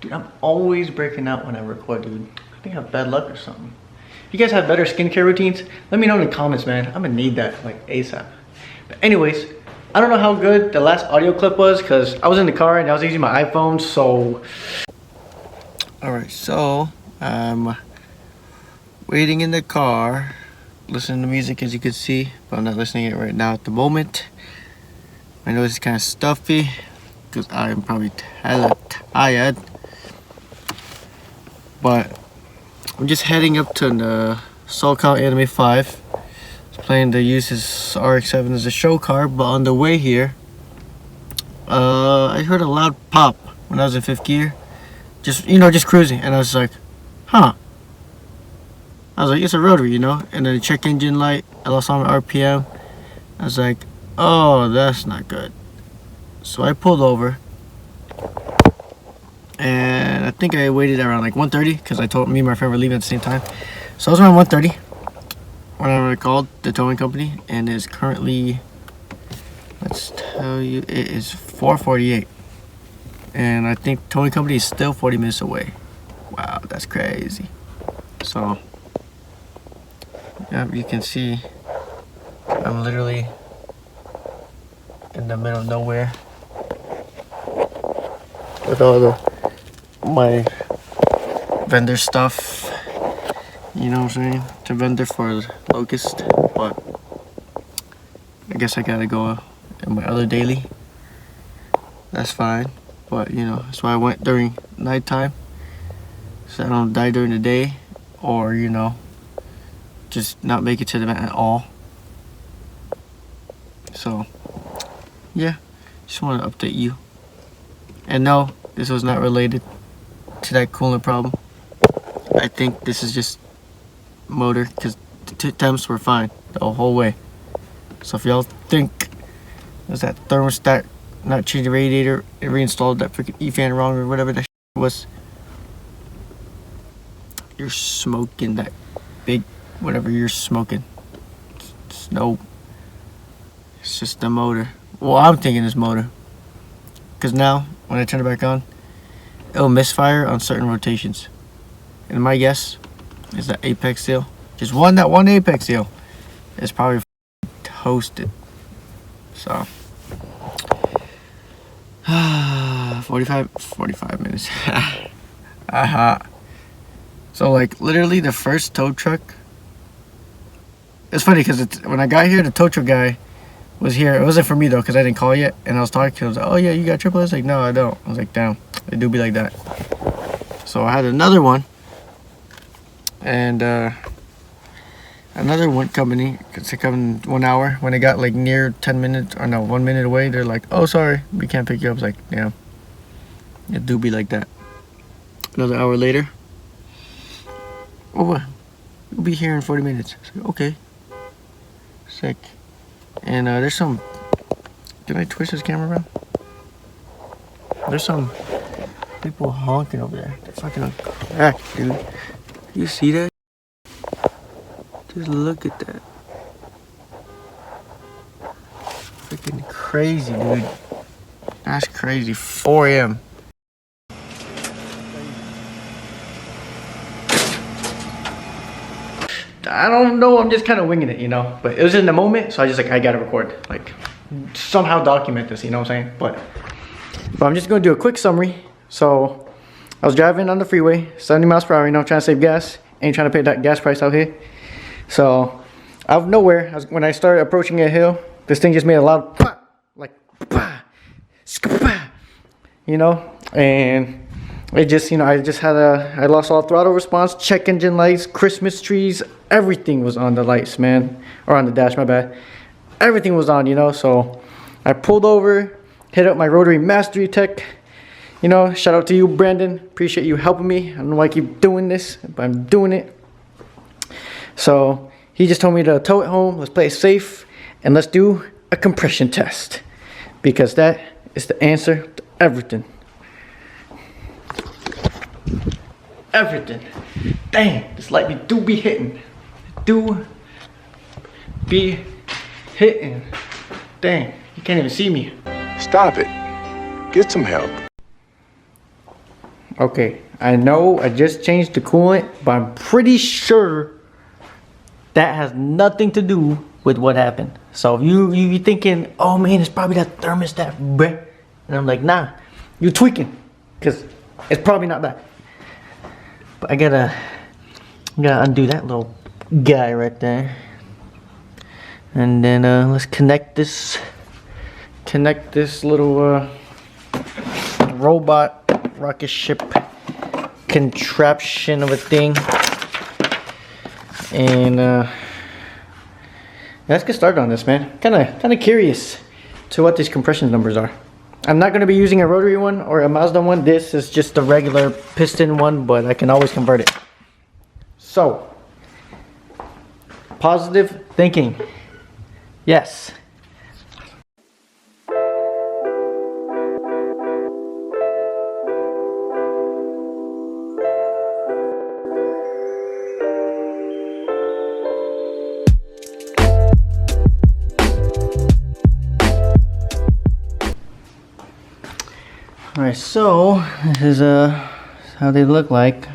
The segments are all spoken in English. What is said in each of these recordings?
Dude, I'm always breaking out when I record, dude. I think I have bad luck or something. If you guys have better skincare routines, let me know in the comments, man. I'm gonna need that, like, ASAP. But anyways, I don't know how good the last audio clip was because I was in the car and I was using my iPhone, so... Alright, so, I'm waiting in the car, listening to music as you can see, but I'm not listening to it right now at the moment. My nose is kind of stuffy because I am probably tired. But I'm just heading up to the Soul Count Anime 5. I was planning to use this RX7 as a show car, but on the way here, I heard a loud pop when I was in 5th gear. Just cruising, and I was like, huh. I was like, it's a rotary, you know? And then the check engine light, I lost all my RPM. I was like, oh, that's not good. So I pulled over. And I think I waited around like 1:30 because I told me and my friend were leaving at the same time. So it was around 1:30 when I called the towing company, and it's currently, let's tell you, it is 4:48. And I think towing company is still 40 minutes away. Wow, that's crazy. So, yeah, you can see I'm literally in the middle of nowhere with all my vendor stuff, you know what I'm saying, to vendor for Locust, but I guess I gotta go in my other daily. That's fine, but you know, that's why I went during nighttime, so I don't die during the day, or you know, just not make it to the event at all. So yeah, just want to update you. And no, this was not related to that coolant problem. I think this is just motor, because the temps were fine the whole way. So if y'all think it was that thermostat not changing the radiator and reinstalled that freaking E-fan wrong or whatever that shit was, you're smoking that big whatever you're smoking. It's just the motor. Well, I'm thinking it's motor, because now when I turn it back on, it'll misfire on certain rotations. And my guess is that apex seal, just that one apex seal, is probably toasted. So 45 minutes. So like literally the first tow truck, it's funny because when I got here, the tow truck guy was here. It wasn't for me though, because I didn't call yet, and I was talking to him. I was like, oh yeah, you got triple? I was like, no, I don't. I was like, damn, it do be like that. So I had another one, and another one company, it's coming 1 hour. When it got like near 10 minutes, or no, 1 minute away, they're like, oh sorry, we can't pick you up. I was like, yeah, it do be like that. Another hour later, oh what, you'll be here in 40 minutes. I was like, okay, sick. And there's some, can I twist this camera around? There's some people honking over there. They're fucking on crack, dude. You see that? Just look at that. Freaking crazy, dude. That's crazy. 4 a.m. I don't know, I'm just kind of winging it, you know, but it was in the moment, so I just like, I gotta record, like, somehow document this, you know what I'm saying? But I'm just gonna do a quick summary. So I was driving on the freeway, 70 miles per hour, you know, trying to save gas, ain't trying to pay that gas price out here. So out of nowhere, when I started approaching a hill, this thing just made a loud pop, like you know, and it just, you know, I lost all throttle response, check engine lights, Christmas trees, everything was on the lights, man. Or on the dash, my bad. Everything was on, you know, so I pulled over, hit up my rotary mastery tech. You know, shout out to you, Brandon. Appreciate you helping me. I don't know why I keep doing this, but I'm doing it. So he just told me to tow it home, let's play it safe, and let's do a compression test. Because that is the answer to everything. Everything. Dang, this light do be hitting. Do be hitting. Dang, you can't even see me. Stop it. Get some help. Okay, I know I just changed the coolant, but I'm pretty sure that has nothing to do with what happened. So if you thinking, oh man, it's probably that thermostat, bruh. And I'm like, nah, you tweaking, cause it's probably not that. But I gotta undo that little guy right there. And then let's connect this little robot rocket ship contraption of a thing. And let's get started on this, man. Kind of curious to what these compression numbers are. I'm not going to be using a rotary one or a Mazda one. This is just a regular piston one, but I can always convert it. So, positive thinking. Yes. Alright, so this is how they look like.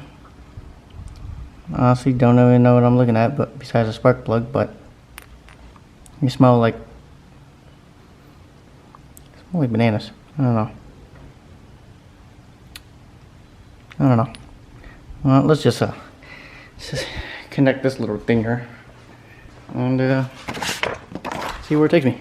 Honestly, don't even know what I'm looking at, but besides a spark plug, but you smell like bananas. I don't know. Well, let's just connect this little thing here and see where it takes me.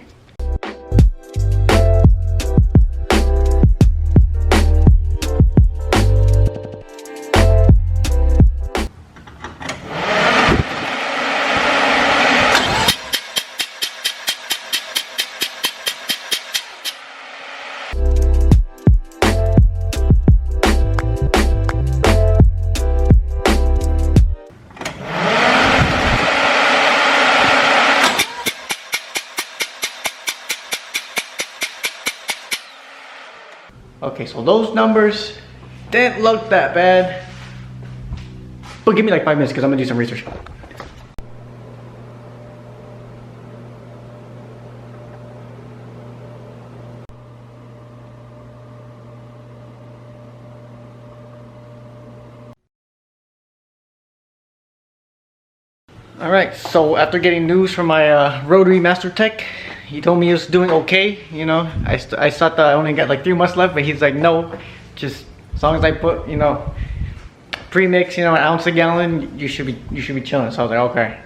Okay, so those numbers didn't look that bad, but give me like 5 minutes because I'm gonna do some research. Alright, so after getting news from my rotary master tech, he told me it was doing okay, you know. I thought that I only got like 3 months left, but he's like, no, just as long as I put, you know, pre-mix, you know, an ounce a gallon, you should be chilling. So I was like, okay.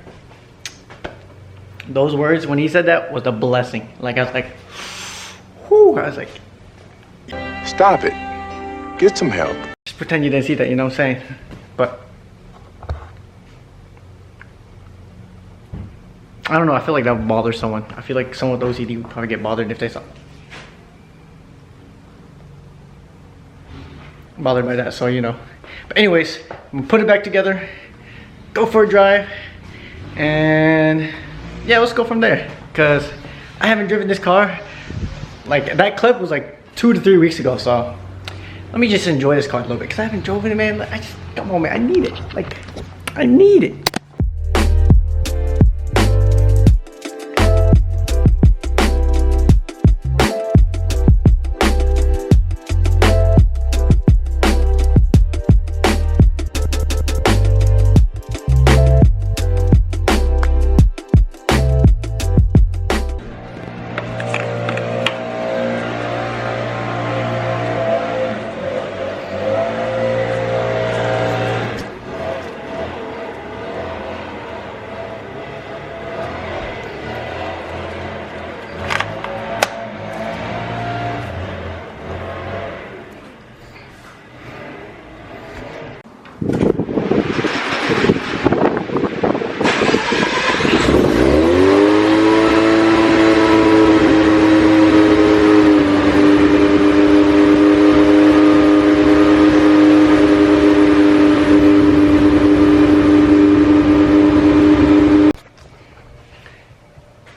Those words, when he said that, was a blessing. Like I was like, whew, I was like, stop it. Get some help. Just pretend you didn't see that, you know what I'm saying? But I don't know, I feel like that would bother someone. I feel like someone with OCD would probably get bothered if they saw bothered by that, so you know. But anyways, I'm gonna put it back together, go for a drive, and yeah, let's go from there. Cause I haven't driven this car. Like that clip was like 2 to 3 weeks ago, so let me just enjoy this car a little bit. Cause I haven't driven it, man. I just, come on, man, I need it. Like, I need it.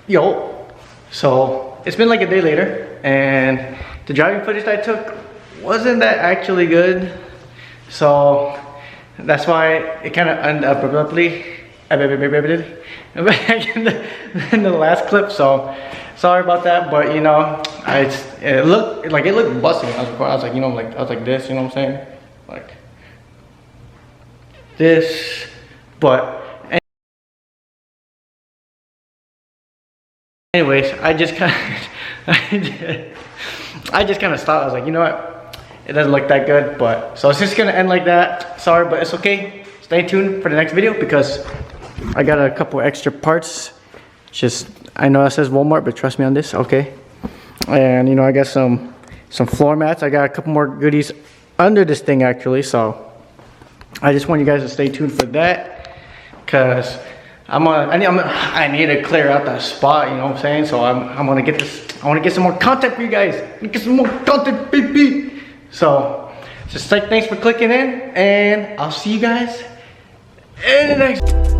Yo, so it's been like a day later, and the driving footage that I took wasn't that actually good, so that's why it kind of ended up abruptly back in the last clip. So sorry about that, but you know, it looked busting. I was like, you know, like I was like this, you know what I'm saying? like this, but anyways, I just kind of stopped. I was like, you know what, it doesn't look that good, but so it's just gonna end like that. Sorry, but it's okay. Stay tuned for the next video because I got a couple extra parts. Just, I know it says Walmart, but trust me on this, okay? And you know, I got some floor mats. I got a couple more goodies under this thing actually, so I just want you guys to stay tuned for that, cause I need to clear out that spot, you know what I'm saying? So I'm gonna get this. I want to get some more content for you guys. Get some more content, baby. So just like, thanks for clicking in, and I'll see you guys in the next.